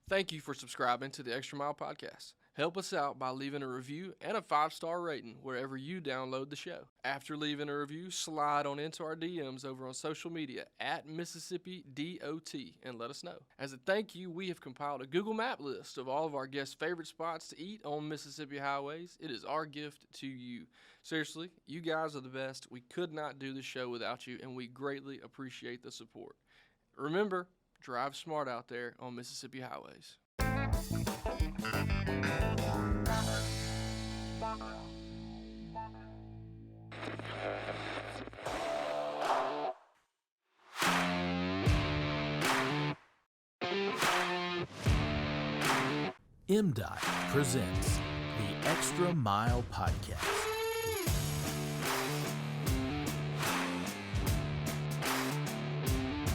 Thank you for subscribing to the Extra Mile Podcast. Help us out by leaving a review and a 5-star rating wherever you download the show. After leaving a review, slide on into our DMs over on social media at Mississippi DOT and let us know. As a thank you, we have compiled a Google Map list of all of our guests' favorite spots to eat on Mississippi highways. It is our gift to you. Seriously, you guys are the best. We could not do the show without you, and we greatly appreciate the support. Remember, drive smart out there on Mississippi highways. MDOT presents the Extra Mile Podcast.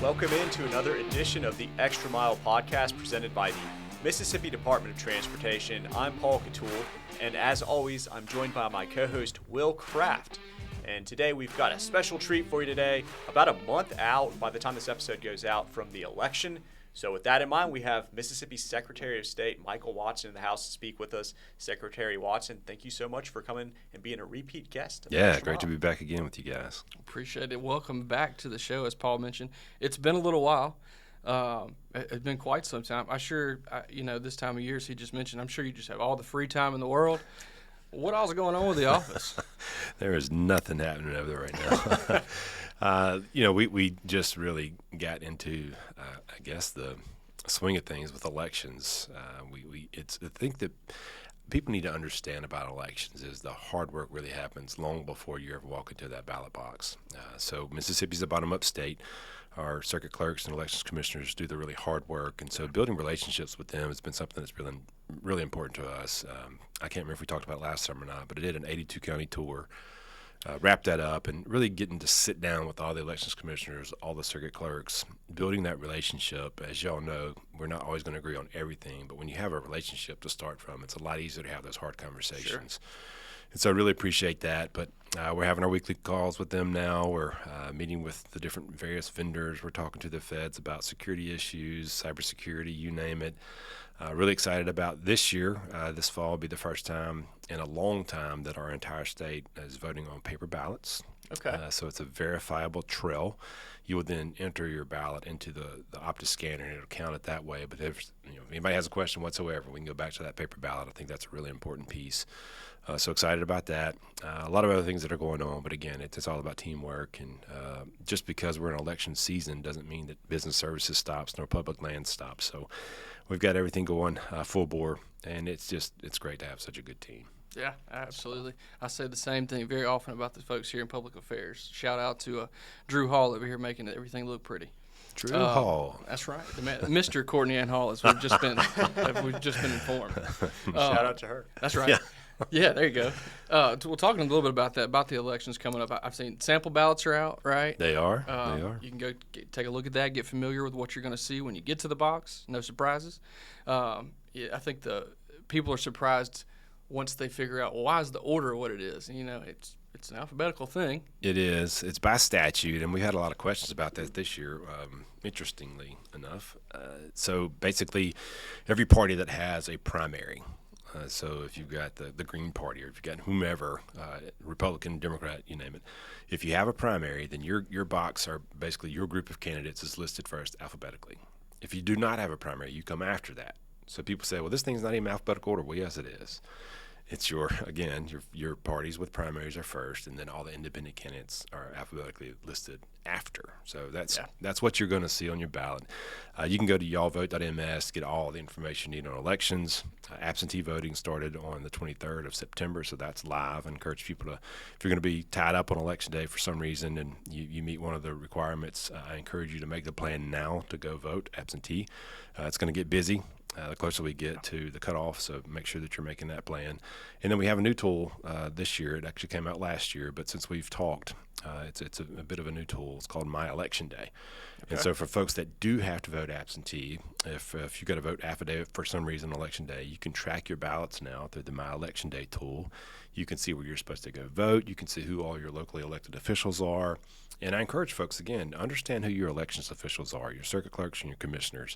Welcome into another edition of the Extra Mile Podcast presented by the Mississippi Department of Transportation. I'm Paul Couture, and as always, I'm joined by my co-host, Will Kraft. And today we've got a special treat for you today, about a month out by the time this episode goes out from the election. So with that in mind, we have Mississippi Secretary of State Michael Watson in the house to speak with us. Secretary Watson, thank you so much for coming and being a repeat guest. Yeah, great to be back again with you guys. Appreciate it. Welcome back to the show, as Paul mentioned. It's been a little while. It's been quite some time. This time of year, as he just mentioned, I'm sure you just have all the free time in the world. What all's going on with the office? There is nothing happening over there right now. We just really got into, I guess, the swing of things with elections. I think that people need to understand about elections is the hard work really happens long before you ever walk into that ballot box. So Mississippi's a bottom-up state. Our circuit clerks and elections commissioners do the really hard work, and so building relationships with them has been something that's really, really important to us. I can't remember if we talked about it last summer or not, but I did an 82-county tour, wrapped that up, and really getting to sit down with all the elections commissioners, all the circuit clerks, building that relationship. As y'all know, we're not always going to agree on everything, but when you have a relationship to start from, it's a lot easier to have those hard conversations. Sure. And so I really appreciate that. But we're having our weekly calls with them now. We're meeting with the different various vendors. We're talking to the feds about security issues, cybersecurity, you name it. Really excited about this year. This fall will be the first time in a long time that our entire state is voting on paper ballots. Okay. So it's a verifiable trail. You will then enter your ballot into the Optus scanner, and it'll count it that way. But if anybody has a question whatsoever, we can go back to that paper ballot. I think that's a really important piece. So excited about that. A lot of other things that are going on, but again, it's all about teamwork. And just because we're in election season doesn't mean that business services stops nor public land stops. So we've got everything going full bore, and it's great to have such a good team. Yeah, absolutely. I say the same thing very often about the folks here in public affairs. Shout out to Drew Hall over here making everything look pretty. Drew Hall. That's right. Mr. Courtney Ann Hall, as we've just been informed. Shout out to her. That's right. Yeah, there you go. We're talking a little bit about that, about the elections coming up. I've seen sample ballots are out, right? They are. They are. You can go take a look at that, get familiar with what you're going to see when you get to the box. No surprises. I think the people are surprised once they figure out, well, why is the order what it is? And, it's an alphabetical thing. It is. It's by statute, and we had a lot of questions about that this year, interestingly enough. So basically, every party that has a primary, so if you've got the Green Party or if you've got whomever, Republican, Democrat, you name it, if you have a primary, then your box or basically your group of candidates is listed first alphabetically. If you do not have a primary, you come after that. So people say, well, this thing's not even alphabetical order. Well, yes, it is. It's your parties with primaries are first, and then all the independent candidates are alphabetically listed after. So that's what you're going to see on your ballot. You can go to y'allvote.ms to get all the information you need on elections. Absentee voting started on the 23rd of September, so that's live. I encourage people to, if you're going to be tied up on election day for some reason and you meet one of the requirements, I encourage you to make the plan now to go vote absentee. It's going to get busy. The closer we get to the cutoff, so make sure that you're making that plan. And then we have a new tool this year. It actually came out last year, but since we've talked, it's a bit of a new tool. It's called My Election Day. Okay. And so for folks that do have to vote absentee, if you got to vote affidavit for some reason on Election Day, you can track your ballots now through the My Election Day tool. You can see where you're supposed to go vote. You can see who all your locally elected officials are. And I encourage folks, again, to understand who your elections officials are, your circuit clerks and your commissioners.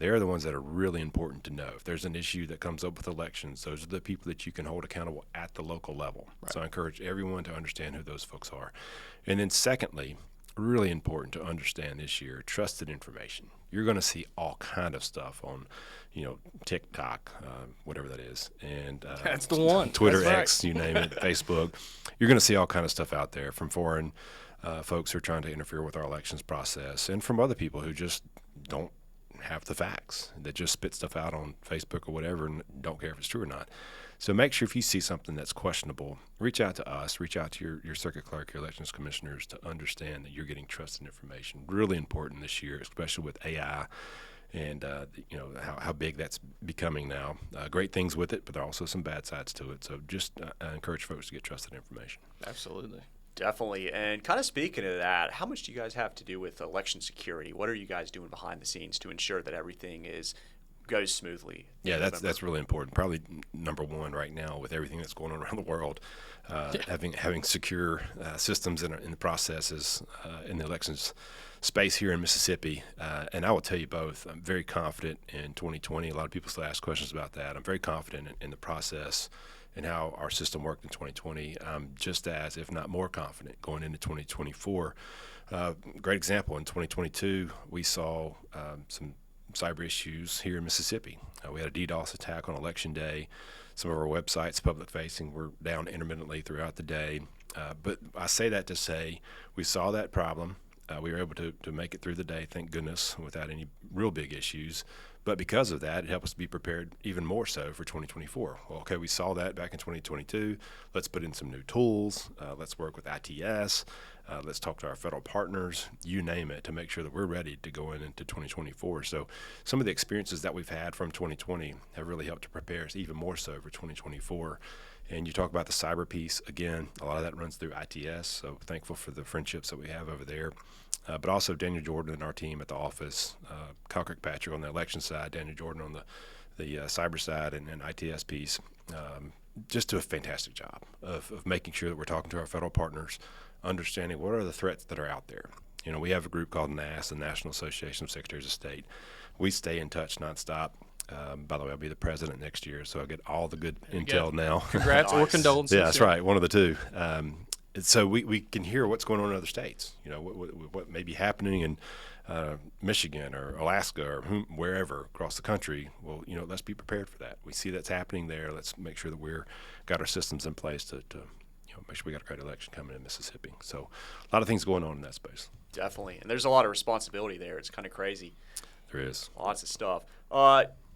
They're the ones that are really important to know. If there's an issue that comes up with elections, those are the people that you can hold accountable at the local level. Right. So I encourage everyone to understand who those folks are. And then secondly, really important to understand this year, trusted information. You're going to see all kind of stuff on, TikTok, whatever that is, and that's the one. Twitter, That's X, you name it, Facebook. You're going to see all kind of stuff out there from foreign folks who are trying to interfere with our elections process, and from other people who just don't have the facts, that just spit stuff out on Facebook or whatever and don't care if it's true or not. So make sure if you see something that's questionable, reach out to us, reach out to your circuit clerk, your elections commissioners to understand that you're getting trusted information. Really important this year, especially with AI and how big that's becoming now. Great things with it, but there are also some bad sides to it. So just I encourage folks to get trusted information. Absolutely. Definitely. And kind of speaking of that, how much do you guys have to do with election security? What are you guys doing behind the scenes to ensure that everything goes smoothly? Yeah, that's really important. Probably number one right now with everything that's going on around the world. Having secure systems in the processes in the elections space here in Mississippi. And I will tell you both, I'm very confident in 2020. A lot of people still ask questions about that. I'm very confident in the process and how our system worked in 2020. I'm just as, if not more confident going into 2024. Great example, in 2022, we saw some cyber issues here in Mississippi. We had a DDoS attack on Election Day. Some of our websites, public-facing, were down intermittently throughout the day. But I say that to say we saw that problem. We were able to make it through the day, thank goodness, without any real big issues. But because of that, it helped us to be prepared even more so for 2024. Well, okay, we saw that back in 2022. Let's put in some new tools. Let's work with ITS. Let's talk to our federal partners, you name it, to make sure that we're ready to go into 2024. So some of the experiences that we've had from 2020 have really helped to prepare us even more so for 2024. And you talk about the cyber piece, again, a lot of that runs through ITS, so thankful for the friendships that we have over there. But also Daniel Jordan and our team at the office, Kyle Kirkpatrick on the election side, Daniel Jordan on the cyber side and ITS piece, just do a fantastic job of making sure that we're talking to our federal partners, understanding what are the threats that are out there. We have a group called NAS, the National Association of Secretaries of State. We stay in touch nonstop. By the way, I'll be the president next year, so I get all the good intel now. Congrats or condolences. Yeah, that's right, one of the two. So we can hear what's going on in other states, what may be happening in Michigan or Alaska or wherever across the country. Well, let's be prepared for that. We see that's happening there. Let's make sure that we're got our systems in place to make sure we got a great election coming in Mississippi. So a lot of things going on in that space. Definitely. And there's a lot of responsibility there. It's kind of crazy. There is. Lots of stuff.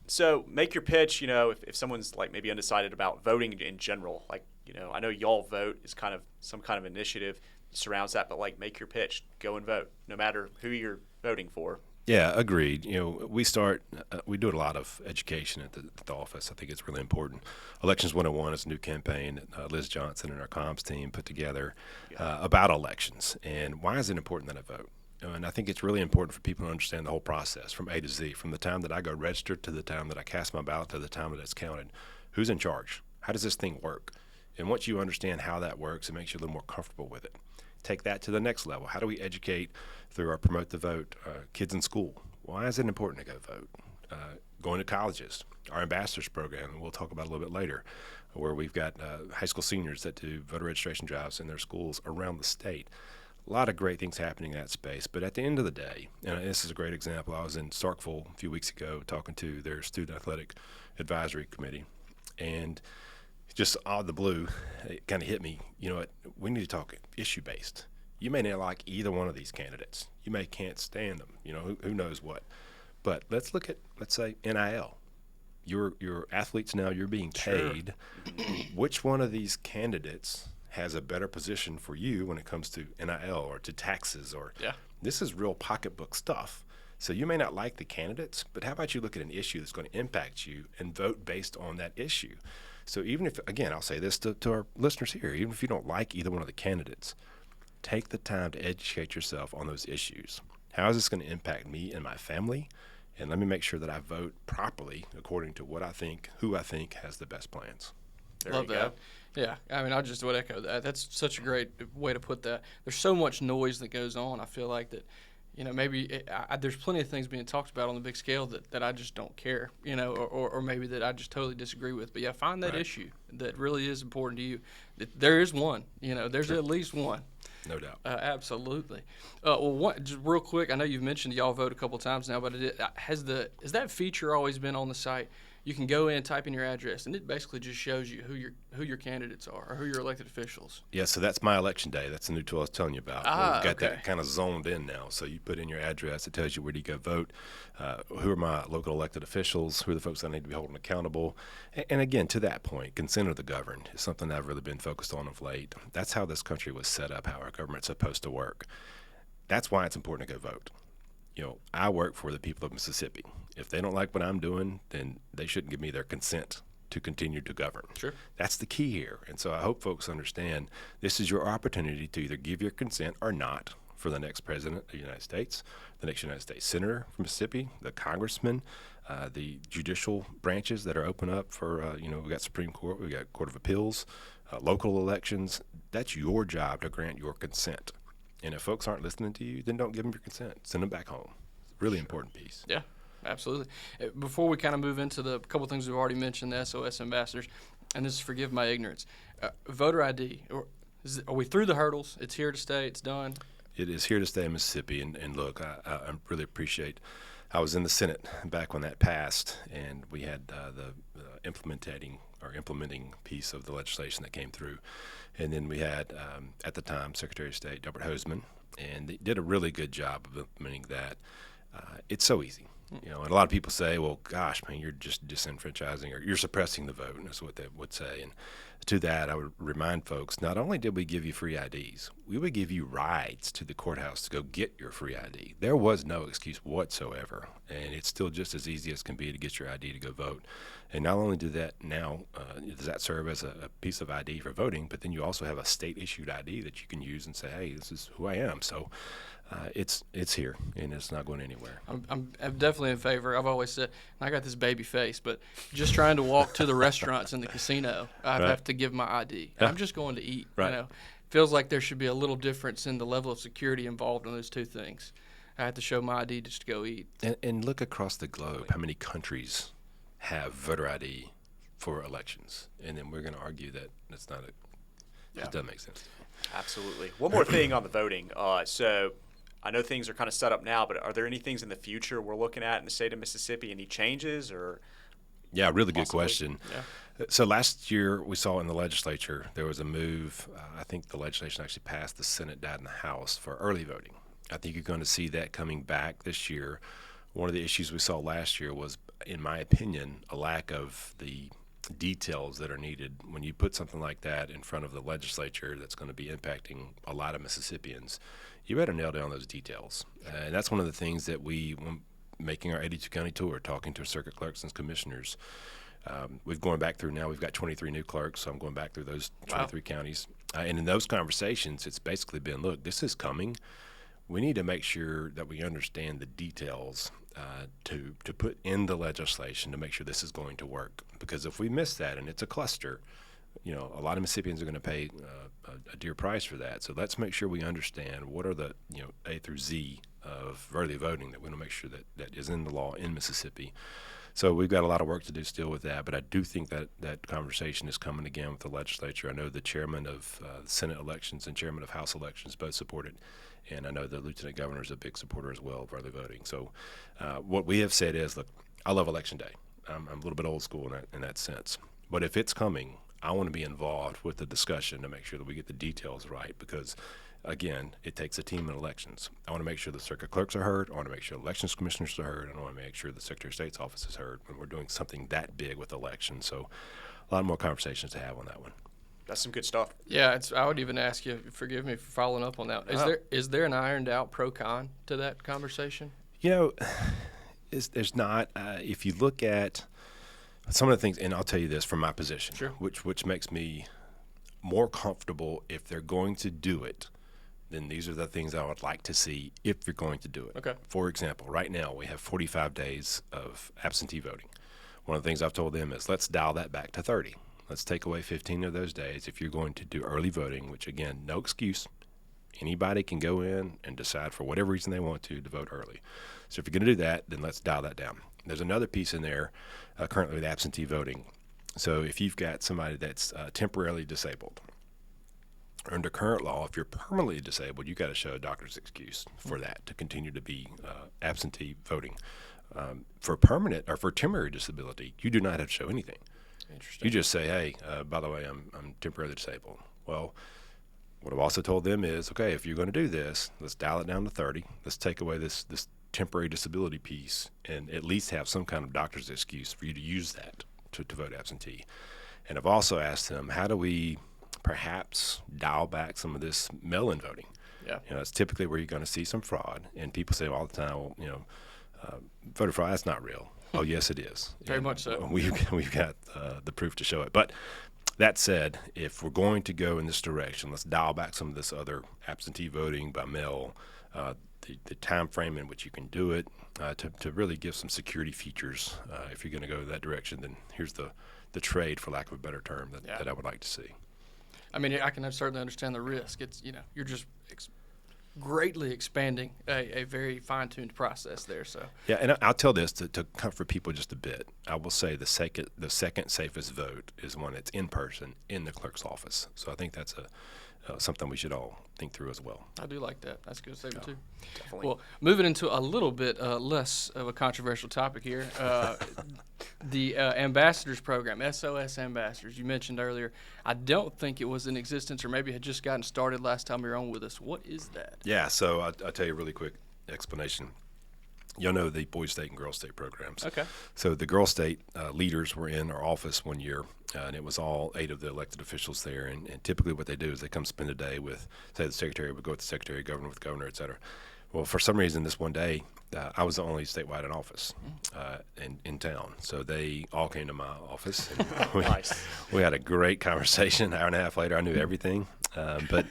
So make your pitch, if someone's like maybe undecided about voting in general, I know y'all vote is kind of some kind of initiative surrounds that, but make your pitch, go and vote, no matter who you're voting for. Yeah, agreed. We do a lot of education at the office. I think it's really important. Elections 101 is a new campaign that Liz Johnson and our comms team put together about elections. And why is it important that I vote? And I think it's really important for people to understand the whole process from A to Z, from the time that I go register to the time that I cast my ballot to the time that it's counted. Who's in charge? How does this thing work? And once you understand how that works, it makes you a little more comfortable with it. Take that to the next level. How do we educate through our Promote the Vote, kids in school? Why is it important to go vote? Going to colleges, our ambassadors program, and we'll talk about a little bit later, where we've got high school seniors that do voter registration drives in their schools around the state. A lot of great things happening in that space. But at the end of the day, and this is a great example, I was in Starkville a few weeks ago talking to their student athletic advisory committee, and just out of the blue, it kind of hit me, we need to talk issue-based. You may not like either one of these candidates. You may can't stand them, who knows what. But let's look at, let's say, NIL. You're athletes now, you're being paid. Sure. Which one of these candidates has a better position for you when it comes to NIL or to taxes this is real pocketbook stuff. So you may not like the candidates, but how about you look at an issue that's going to impact you and vote based on that issue? So even if, again, I'll say this to our listeners here, even if you don't like either one of the candidates, take the time to educate yourself on those issues. How is this going to impact me and my family? And let me make sure that I vote properly according to what I think, who I think has the best plans. There Love you that. go. Yeah, I just would echo that. That's such a great way to put that. There's so much noise that goes on. I feel like that, maybe there's plenty of things being talked about on the big scale that I just don't care, or maybe that I just totally disagree with. But yeah, find that issue that really is important to you. There is one, there's at least one. No doubt. Absolutely. Just real quick, I know you've mentioned y'all vote a couple times now, but has that feature always been on the site? You can go in, type in your address, and it basically just shows you who your candidates are or who your elected officials. Yeah, so that's My Election Day. That's the new tool I was telling you about. We've got that kind of zoned in now. So you put in your address. It tells you where to go vote, who are my local elected officials, who are the folks I need to be holding accountable. And again, to that point, consent of the governed is something I've really been focused on of late. That's how this country was set up, how our government's supposed to work. That's why it's important to go vote. I work for the people of Mississippi. If they don't like what I'm doing, then they shouldn't give me their consent to continue to govern. Sure. That's the key here. And so I hope folks understand this is your opportunity to either give your consent or not for the next president of the United States, the next United States senator from Mississippi, the congressman, the judicial branches that are open up for, we've got Supreme Court, we've got Court of Appeals, local elections. That's your job to grant your consent. And if folks aren't listening to you, then don't give them your consent. Send them back home. Really important piece. Yeah, absolutely. Before we kind of move into the couple things we've already mentioned, the SOS ambassadors, and this is forgive my ignorance, voter ID, are we through the hurdles? It's here to stay. It's done. It is here to stay in Mississippi. And look, I really appreciate. I was in the Senate back when that passed, and we had the implementing piece of the legislation that came through. And then we had, at the time, Secretary of State Delbert Hosemann, and they did a really good job of implementing that. It's so easy. And a lot of people say, well, gosh, man, you're just disenfranchising or you're suppressing the vote, and that's what they would say. And to that, I would remind folks, not only did we give you free IDs, we would give you rides to the courthouse to go get your free ID. There was no excuse whatsoever, and it's still just as easy as can be to get your ID to go vote. And not only does that serve as a piece of ID for voting, but then you also have a state-issued ID that you can use and say, hey, this is who I am. So it's here, and it's not going anywhere. I'm definitely in favor. I've always said, I got this baby face, but just trying to walk to the restaurants in the casino, I have to give my ID. I'm just going to eat. Right. Feels like there should be a little difference in the level of security involved in those two things. I have to show my ID just to go eat. And look across the globe, how many countries have voter ID for elections, and then we're going to argue that that's not it doesn't make sense. Absolutely. One more thing on the voting. So I know things are kind of set up now, but are there any things in the future we're looking at in the state of Mississippi? Any changes or? Yeah, really good question. Yeah. So last year we saw in the legislature there was a move. I think the legislation actually passed. The Senate died in the House for early voting. I think you're going to see that coming back this year. One of the issues we saw last year was, in my opinion, a lack of the details that are needed when you put something like that in front of the legislature that's going to be impacting a lot of Mississippians. You better nail down those details. And that's one of the things that when making our 82 county tour, talking to circuit clerks and commissioners, we've gone back through now. We've got 23 new clerks, so I'm going back through those 23 counties. And in those conversations, it's basically been, look, this is coming. We need to make sure that we understand the details to put in the legislation to make sure this is going to work. Because if we miss that and it's a cluster, a lot of Mississippians are going to pay a dear price for that. So let's make sure we understand what are the A through Z of early voting that we want to make sure that is in the law in Mississippi. So we've got a lot of work to do still with that, but I do think that conversation is coming again with the legislature. I know the chairman of the Senate elections and chairman of House elections both support it, and I know the lieutenant governor is a big supporter as well of early voting. So what we have said is, look, I love Election Day. I'm a little bit old school in that sense. But if it's coming, I want to be involved with the discussion to make sure that we get the details right because, again, it takes a team in elections. I want to make sure the circuit clerks are heard. I want to make sure elections commissioners are heard. And I want to make sure the Secretary of State's office is heard when we're doing something that big with elections. So a lot more conversations to have on that one. That's some good stuff. Yeah, I would even ask you, forgive me for following up on that. Is there an ironed out pro-con to that conversation? There's not. If you look at some of the things, and I'll tell you this from my position, sure, which makes me more comfortable if they're going to do it, then these are the things I would like to see if you're going to do it. Okay. For example, right now we have 45 days of absentee voting. One of the things I've told them is let's dial that back to 30. Let's take away 15 of those days if you're going to do early voting, which, again, no excuse. Anybody can go in and decide for whatever reason they want to vote early. So if you're going to do that, then let's dial that down. There's another piece in there currently with absentee voting. So if you've got somebody that's temporarily disabled, under current law, if you're permanently disabled, you've got to show a doctor's excuse for that to continue to be absentee voting. For permanent or for temporary disability, you do not have to show anything. Interesting. You just say, hey, by the way, I'm temporarily disabled. Well, what I've also told them is, okay, if you're going to do this, let's dial it down to 30. Let's take away this temporary disability piece and at least have some kind of doctor's excuse for you to use that to vote absentee. And I've also asked them, how do we perhaps dial back some of this mail-in voting? Yeah. It's typically where you're going to see some fraud, and people say all the time, well, voter fraud, that's not real. Oh, yes, it is. Very much so. We've got the proof to show it. But that said, if we're going to go in this direction, let's dial back some of this other absentee voting by mail, the time frame in which you can do it, to really give some security features. If you're going to go that direction, then here's the trade, for lack of a better term, that I would like to see. I mean, I can certainly understand the risk. It's, you're just greatly expanding a very fine-tuned process there. So yeah, and I'll tell this to comfort people just a bit. I will say the second safest vote is one that's in person in the clerk's office. So I think that's something we should all think through as well. I do like that. That's a good statement too. Definitely. Well, moving into a little bit less of a controversial topic here, the ambassadors program, SOS ambassadors. You mentioned earlier. I don't think it was in existence, or maybe had just gotten started last time you were on with us. What is that? Yeah, so I'll tell you a really quick explanation. You'll know the Boys State and Girls State programs. Okay. So the Girls State leaders were in our office one year, and it was all 8 of the elected officials there. And typically what they do is they come spend a day with, say, the secretary, would go with the secretary, governor with the governor, et cetera. Well, for some reason, this one day, I was the only statewide in office in town. So they all came to my office. And we had a great conversation. An hour and a half later, I knew everything. But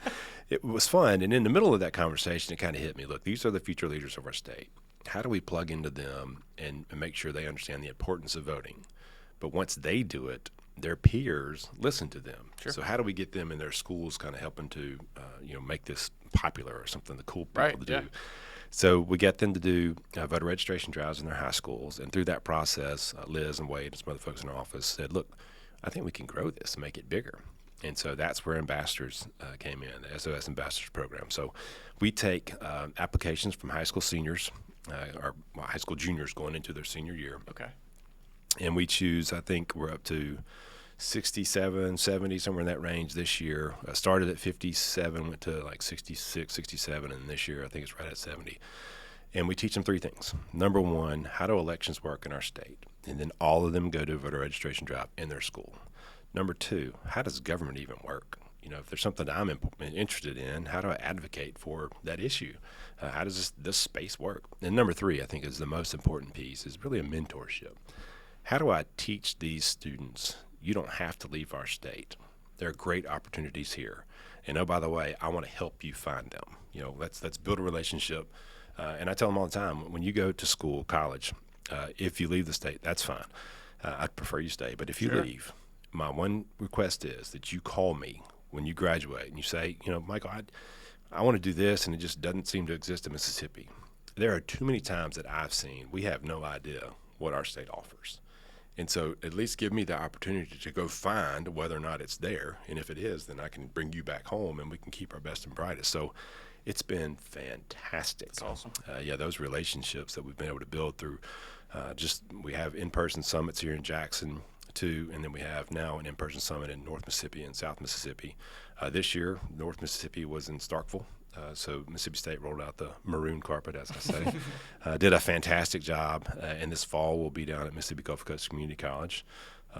it was fun. And in the middle of that conversation, it kind of hit me. Look, these are the future leaders of our state. How do we plug into them and make sure they understand the importance of voting? But once they do it, their peers listen to them. Sure. So how do we get them in their schools kind of helping to, make this popular or something the cool people to do? Yeah. So we get them to do voter registration drives in their high schools. And through that process, Liz and Wade and some other folks in our office said, look, I think we can grow this and make it bigger. And so that's where ambassadors came in, the SOS Ambassadors Program. So we take applications from high school seniors, or high school juniors going into their senior year. Okay. And we choose, I think we're up to 67, 70, somewhere in that range this year. Started at 57, went to like 66, 67, and this year I think it's right at 70. And we teach them 3 things. Number 1, how do elections work in our state? And then all of them go to a voter registration drive in their school. Number 2, how does government even work? If there's something that I'm interested in, how do I advocate for that issue? How does this space work? And number 3, I think, is the most important piece, is really a mentorship. How do I teach these students, you don't have to leave our state. There are great opportunities here. And oh, by the way, I want to help you find them. Let's build a relationship. And I tell them all the time, when you go to school, college, if you leave the state, that's fine. I'd prefer you stay. But if you leave, my one request is that you call me when you graduate and you say, Michael, I want to do this, and it just doesn't seem to exist in Mississippi. There are too many times that I've seen we have no idea what our state offers. And so at least give me the opportunity to go find whether or not it's there. And if it is, then I can bring you back home and we can keep our best and brightest. So it's been fantastic. That's awesome. Those relationships that we've been able to build through we have in-person summits here in Jackson too, and then we have now an in-person summit in North Mississippi and South Mississippi. This year, North Mississippi was in Starkville. So Mississippi State rolled out the maroon carpet, as I say. Did a fantastic job. And this fall, we'll be down at Mississippi Gulf Coast Community College.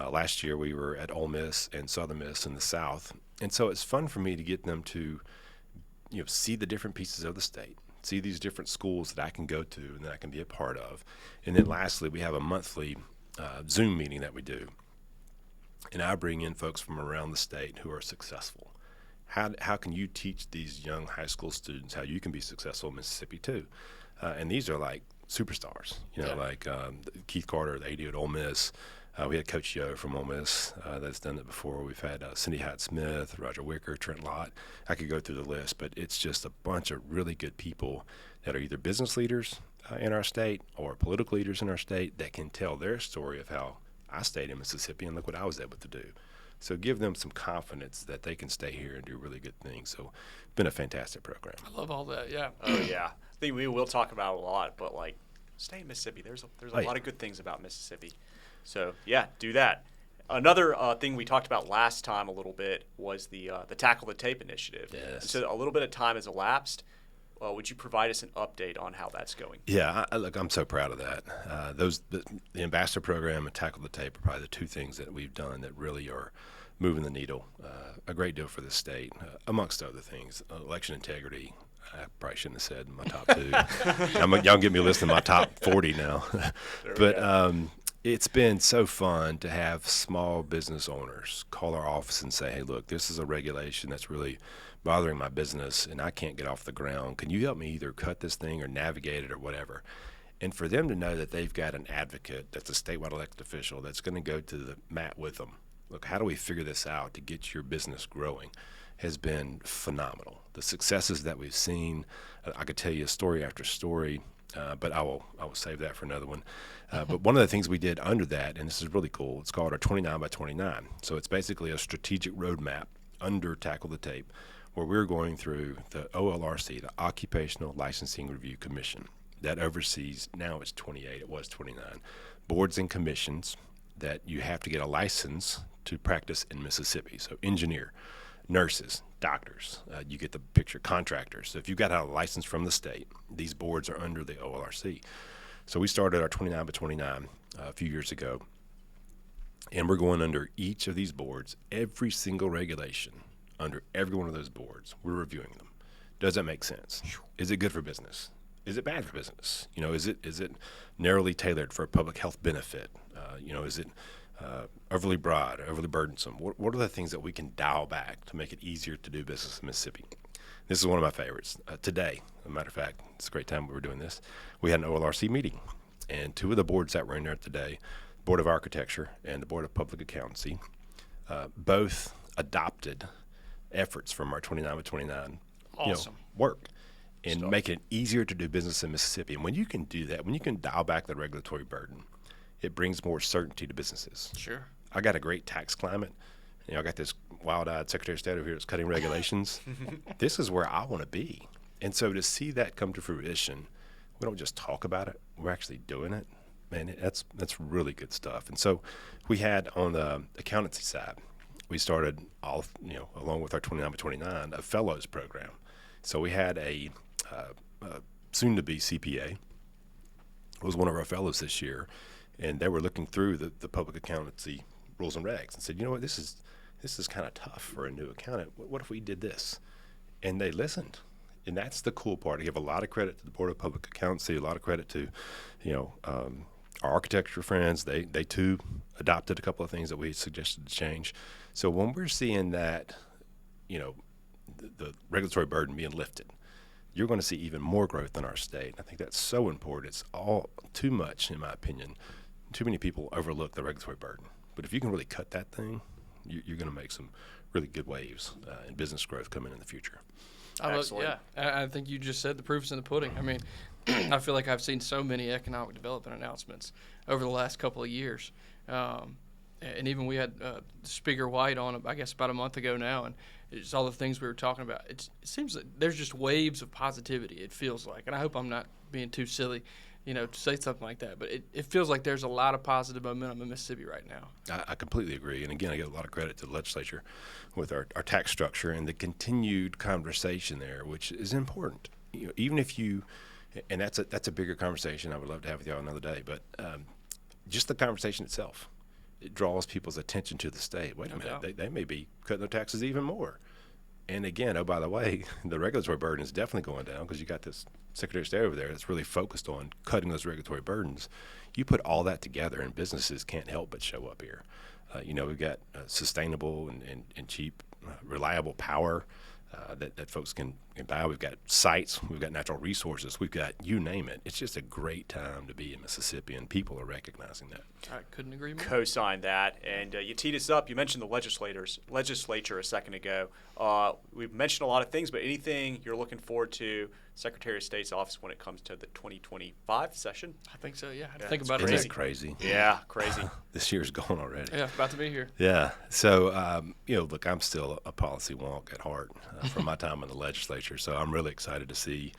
Last year, we were at Ole Miss and Southern Miss in the South. And so it's fun for me to get them to see the different pieces of the state, see these different schools that I can go to and that I can be a part of. And then lastly, we have a monthly Zoom meeting that we do. And I bring in folks from around the state who are successful. How can you teach these young high school students how you can be successful in Mississippi too? And these are like superstars, like Keith Carter, the AD at Ole Miss, We had Coach Yo from Ole Miss that's done it before. We've had Cindy Hyde-Smith, Roger Wicker, Trent Lott. I could go through the list, but it's just a bunch of really good people that are either business leaders in our state or political leaders in our state that can tell their story of how I stayed in Mississippi and look what I was able to do. So give them some confidence that they can stay here and do really good things. So it's been a fantastic program. I love all that. Yeah. Oh yeah, I think we will talk about it a lot, but like, stay in Mississippi. There's a lot of good things about Mississippi. So yeah, do that. Another thing we talked about last time a little bit was the Tackle the Tape initiative. Yes. So a little bit of time has elapsed. Would you provide us an update on how that's going? Yeah, look, I'm so proud of that. The ambassador program and Tackle the Tape are probably the two things that we've done that really are moving the needle a great deal for the state, amongst other things. Election integrity, I probably shouldn't have said my top two. Y'all get me listing my top 40 now. But it's been so fun to have small business owners call our office and say, hey, look, this is a regulation that's really bothering my business and I can't get off the ground. Can you help me either cut this thing or navigate it or whatever? And for them to know that they've got an advocate that's a statewide elected official that's going to go to the mat with them. Look, how do we figure this out to get your business growing has been phenomenal. The successes that we've seen, I could tell you story after story, but I will save that for another one. But one of the things we did under that, and this is really cool, it's called our 29 by 29. So it's basically a strategic roadmap under Tackle the Tape, where we're going through the OLRC, the Occupational Licensing Review Commission, that oversees, now it's 28, it was 29, boards and commissions that you have to get a license to practice in Mississippi. So engineer, nurses, doctors, you get the picture, contractors. So if you've got a license from the state, these boards are under the OLRC. So we started our 29 by 29 a few years ago, and we're going under each of these boards, every single regulation under every one of those boards. We're reviewing them. Does that make sense? Is it good for business? Is it bad for business? Is it narrowly tailored for a public health benefit? Is it overly broad, overly burdensome? What are the things that we can dial back to make it easier to do business in Mississippi? This is one of my favorites. Today, as a matter of fact, it's a great time we were doing this. We had an OLRC meeting, and two of the boards that were in there today, Board of Architecture and the Board of Public Accountancy, both adopted efforts from our 29 by 29 work and make it easier to do business in Mississippi. And when you can do that, when you can dial back the regulatory burden, it brings more certainty to businesses. Sure. I got a great tax climate. I got this wild-eyed Secretary of State over here that's cutting regulations. This is where I want to be. And so to see that come to fruition, we don't just talk about it, we're actually doing it. Man, that's really good stuff. And so we had on the accountancy side, we started off, along with our 29 by 29, a fellows program. So we had a soon-to-be CPA who was one of our fellows this year, and they were looking through the public accountancy rules and regs and said, you know what, this is kind of tough for a new accountant. What if we did this? And they listened. And that's the cool part. I give a lot of credit to the Board of Public Accountancy, a lot of credit to, our architecture friends. They too adopted a couple of things that we suggested to change. So when we're seeing that, the regulatory burden being lifted, you're going to see even more growth in our state. I think that's so important. It's all too much, in my opinion. Too many people overlook the regulatory burden. But if you can really cut that thing, you're going to make some really good waves in business growth coming in the future. Yeah, I think you just said the proof's in the pudding. I mean, I feel like I've seen so many economic development announcements over the last couple of years. And even we had Speaker White on, I guess, about a month ago now, and it's all the things we were talking about. It seems like there's just waves of positivity, it feels like. And I hope I'm not being too silly, to say something like that. But it feels like there's a lot of positive momentum in Mississippi right now. I completely agree. And, again, I give a lot of credit to the legislature with our tax structure and the continued conversation there, which is important. Even if you – and that's a bigger conversation I would love to have with y'all another day. But just the conversation itself, it draws people's attention to the state. Wait a minute, they may be cutting their taxes even more. And again, by the way, the regulatory burden is definitely going down because you got this Secretary of State over there that's really focused on cutting those regulatory burdens. You put all that together, and businesses can't help but show up here. We've got sustainable and cheap, reliable power. that folks can buy. We've got sites, we've got natural resources, we've got you name it. It's just a great time to be in Mississippi, and people are recognizing that. I couldn't agree more. Co-sign that. And you teed us up. You mentioned the legislature a second ago. We've mentioned a lot of things, but anything you're looking forward to Secretary of State's office when it comes to the 2025 session? I think so, yeah. I had to think about Isn't it. that crazy? Yeah, crazy. This year's gone already. Yeah, about to be here. Yeah. So, look, I'm still a policy wonk at heart from my time in the legislature. So I'm really excited to see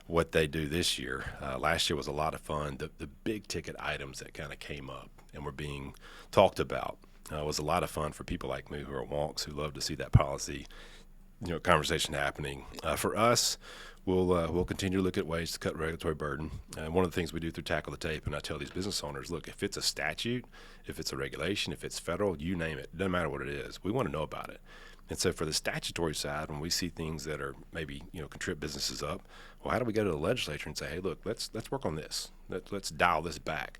what they do this year. Last year was a lot of fun. The big ticket items that kind of came up and were being talked about was a lot of fun for people like me who are wonks who love to see that policy, conversation happening. For us, we'll continue to look at ways to cut regulatory burden. And one of the things we do through Tackle the Tape, and I tell these business owners, look, if it's a statute, if it's a regulation, if it's federal, you name it, doesn't matter what it is, we want to know about it. And so for the statutory side, when we see things that are maybe, can trip businesses up, well, how do we go to the legislature and say, hey, look, let's work on this. Let's dial this back.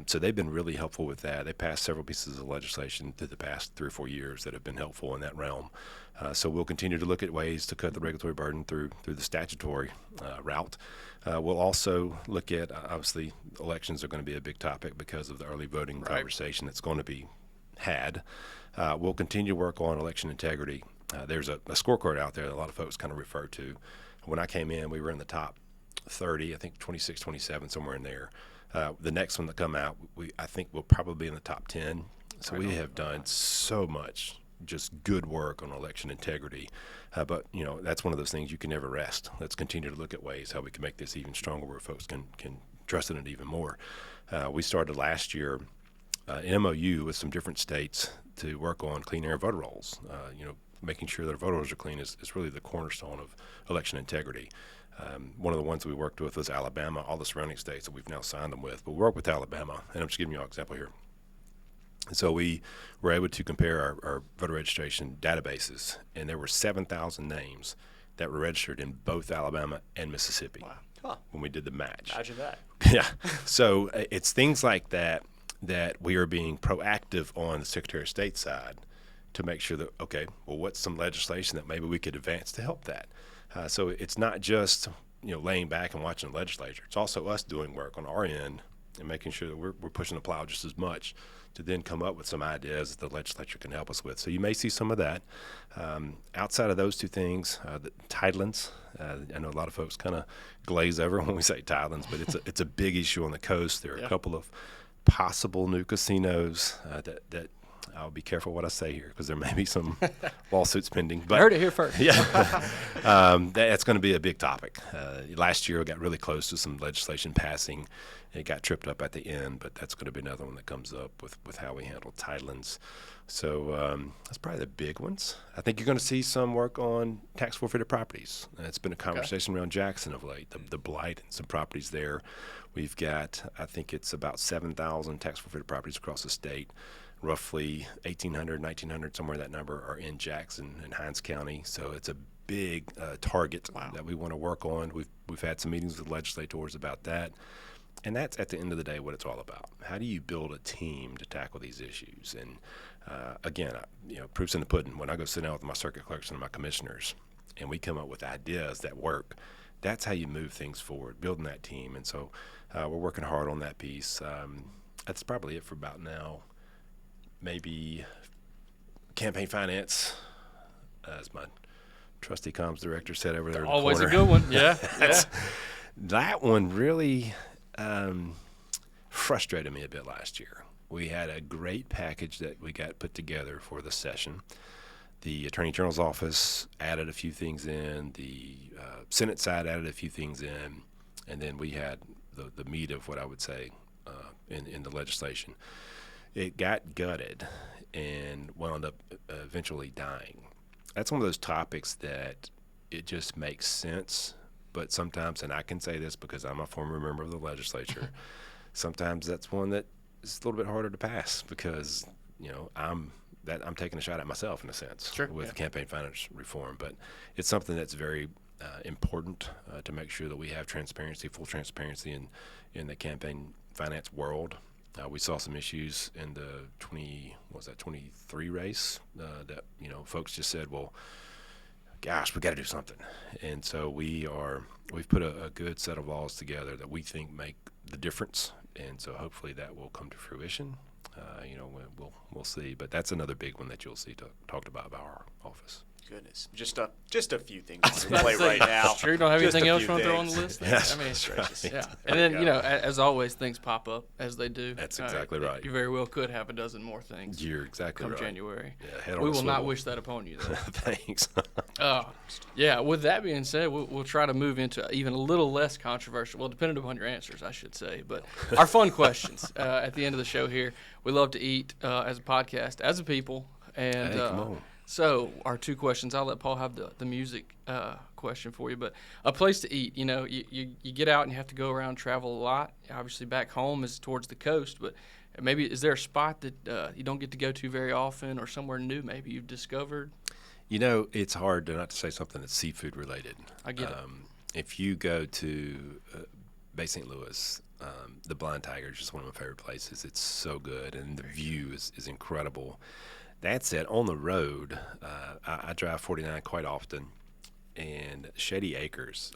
So they've been really helpful with that. They passed several pieces of legislation through the past 3 or 4 years that have been helpful in that realm. So we'll continue to look at ways to cut the regulatory burden through the statutory route. We'll also look at, obviously, elections are going to be a big topic because of the early voting conversation that's going to be had. We'll continue to work on election integrity. There's a scorecard out there that a lot of folks kind of refer to. When I came in, we were in the top 30, I think 26, 27, somewhere in there. The next one that come out, I think we'll probably be in the top 10. So we have done so much just good work on election integrity. But, that's one of those things you can never rest. Let's continue to look at ways how we can make this even stronger where folks can trust in it even more. We started last year an MOU with some different states to work on clean air voter rolls. Making sure that our voter rolls are clean is really the cornerstone of election integrity. One of the ones we worked with was Alabama, all the surrounding states that we've now signed them with. But we worked with Alabama, and I'm just giving you an example here. So we were able to compare our voter registration databases, and there were 7,000 names that were registered in both Alabama and Mississippi when we did the match. Imagine that. Yeah. So it's things like that we are being proactive on the Secretary of State side to make sure that, okay, well, what's some legislation that maybe we could advance to help that? So it's not just laying back and watching the legislature. It's also us doing work on our end and making sure that we're pushing the plow just as much to then come up with some ideas that the legislature can help us with. So you may see some of that. Outside of those two things, the tidelands. I know a lot of folks kind of glaze over when we say tidelands, but it's a big issue on the coast. There are a couple of possible new casinos that I'll be careful what I say here because there may be some lawsuits pending. But I heard it here first. Yeah, that's going to be a big topic. Last year we got really close to some legislation passing. It got tripped up at the end, but that's going to be another one that comes up with how we handle tidelands. So that's probably the big ones. I think you're going to see some work on tax forfeited properties. It's been a conversation around Jackson of late, the blight and some properties there. We've got, I think it's about 7,000 tax forfeited properties across the state. Roughly 1,800, 1,900, somewhere in that number are in Jackson and Hinds County. So it's a big target that we want to work on. We've had some meetings with legislators about that. And that's, at the end of the day, what it's all about. How do you build a team to tackle these issues? And, again, proof's in the pudding. When I go sit down with my circuit clerks and my commissioners and we come up with ideas that work, that's how you move things forward, building that team. And so we're working hard on that piece. That's probably it for about now. Maybe campaign finance, as my trusty comms director said over there in the corner. Always a good one, yeah. That one really frustrated me a bit last year. We had a great package that we got put together for the session. The Attorney General's office added a few things in. The Senate side added a few things in. And then we had the meat of what I would say in the legislation. It got gutted and wound up eventually dying. That's one of those topics that it just makes sense, but sometimes, and I can say this because I'm a former member of the legislature, sometimes that's one that is a little bit harder to pass because, I'm taking a shot at myself in a sense with campaign finance reform. But it's something that's very important to make sure that we have full transparency in the campaign finance world. We saw some issues in the 23 race that, folks just said, well, gosh, we got to do something. And so we've put a good set of laws together that we think make the difference. And so hopefully that will come to fruition. We'll see. But that's another big one that you'll see talked about by our office. Goodness, just a few things on your plate right now. Sure, you don't have Just anything a else few you want to throw on things. the list? Yes, I mean, that's right. yeah. And then, as always, things pop up as they do. That's exactly right. You very well could have a dozen more things. You're exactly come right. January. Yeah, head on we a will not swivel. wish that upon you, though. Thanks. Yeah, with that being said, we'll try to move into even a little less controversial, well, depending upon your answers, I should say, but our fun questions at the end of the show here. We love to eat as a podcast, as a people. And Hey, come on. So our two questions, I'll let Paul have the music question for you, but a place to eat, you get out and you have to go around, travel a lot. Obviously back home is towards the coast, but maybe is there a spot that you don't get to go to very often or somewhere new maybe you've discovered? It's hard not to say something that's seafood related. I get it. If you go to Bay St. Louis, the Blind Tiger is just one of my favorite places. It's so good, and the view is incredible. That said, on the road, I drive 49 quite often, and Shady Acres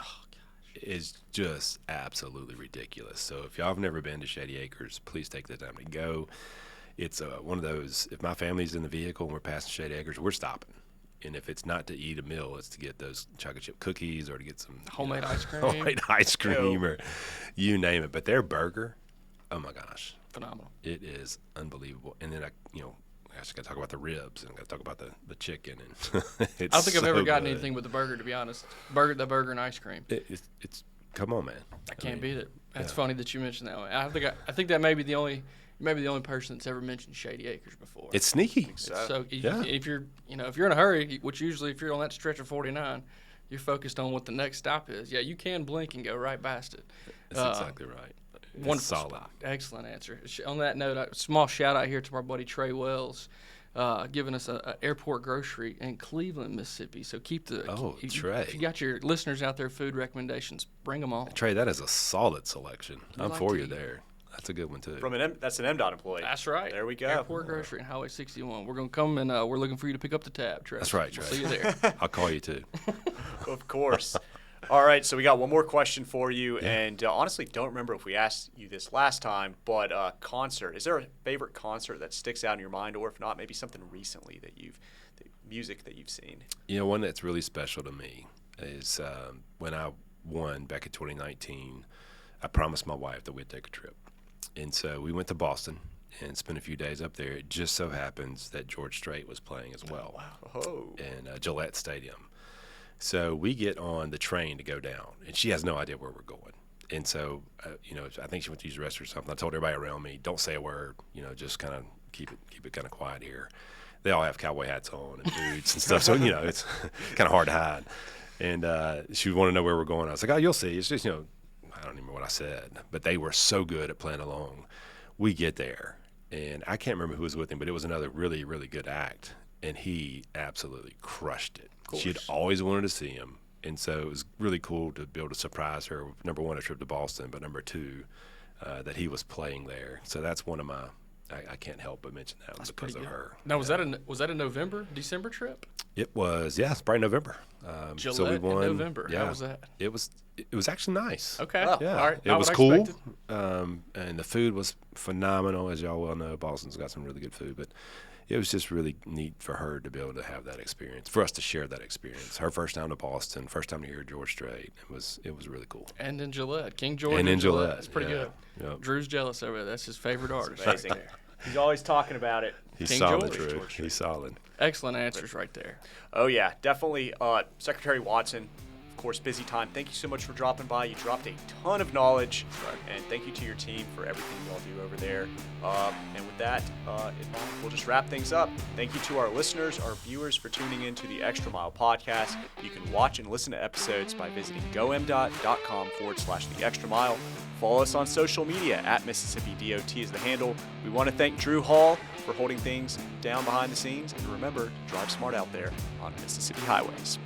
is just absolutely ridiculous. So if y'all have never been to Shady Acres, please take the time to go. It's one of those, if my family's in the vehicle and we're passing Shady Acres, we're stopping. And if it's not to eat a meal, it's to get those chocolate chip cookies or to get some Homemade ice cream. Homemade ice cream or you name it. But their burger, oh my gosh. Phenomenal. It is unbelievable. And then I just got to talk about the ribs and I got to talk about the chicken. And it's I don't think I've ever gotten good. anything with the burger, to be honest. The burger and ice cream. It's come on, man. I can't mean, beat it. That's yeah. funny that you mentioned that one. I think that may be the only person that's ever mentioned Shady Acres before. It's sneaky. So Yeah. if you're in a hurry, which usually if you're on that stretch of 49, you're focused on what the next stop is. Yeah, you can blink and go right past it. That's exactly right. It's Wonderful solid. spot. Excellent answer. On that note, a small shout out here to our buddy Trey Wells, giving us a airport grocery in Cleveland, Mississippi. So keep the Trey. If you got your listeners out there, food recommendations, bring them on. Trey, that is a solid selection. I'm like for to you eat. there. That's a good one too. That's an MDOT employee. That's right. There we go. Airport grocery and Highway 61. We're gonna come and we're looking for you to pick up the tab, Trey. That's right, Trey. We'll see you there. I'll call you too. Of course. All right, so we got one more question for you, and honestly, don't remember if we asked you this last time, but concert. Is there a favorite concert that sticks out in your mind, or if not, maybe something recently music that you've seen? One that's really special to me is when I won back in 2019. I promised my wife that we'd take a trip, and so we went to Boston and spent a few days up there. It just so happens that George Strait was playing as well in Gillette Stadium. So we get on the train to go down, and she has no idea where we're going. And so, I think she went to use the restroom or something. I told everybody around me, don't say a word, just kind of keep it kind of quiet here. They all have cowboy hats on and boots and stuff, so, it's kind of hard to hide. And she wanted to know where we're going. I was like, oh, you'll see. It's just, I don't even remember what I said. But they were so good at playing along. We get there, and I can't remember who was with him, but it was another really, really good act. And he absolutely crushed it. She had always wanted to see him, and so it was really cool to be able to surprise her. Number one, a trip to Boston, but number two, that he was playing there. So that's one of my. I can't help but mention that because of her. Now, was that a November, December trip? It was, it's probably November. Gillette so we won. in November. Yeah, How was that? It was actually nice. Okay. Wow. Yeah, All right. it Not was what I cool, expected. and the food was phenomenal. As y'all well know, Boston's got some really good food, but it was just really neat for her to be able to have that experience, for us to share that experience. Her first time to Boston, first time to hear George Strait. It was really cool. And in Gillette, King George. And in Gillette, That's pretty good. Yep. Drew's jealous over there. That's his favorite artist. Amazing. Right there. He's always talking about it. He's King solid, George. Drew. He's solid. Excellent answers right there. Oh, yeah, definitely. Secretary Watson, of course, busy time. Thank you so much for dropping by. You dropped a ton of knowledge, and thank you to your team for everything you all do over there. And with that in mind, we'll just wrap things up. Thank you to our listeners, our viewers, for tuning in to the Extra Mile podcast. You can watch and listen to episodes by visiting gomdot.com/the extra mile. Follow us on social media at Mississippi DOT is the handle. We want to thank Drew Hall for holding things down behind the scenes. And remember, drive smart out there on Mississippi highways.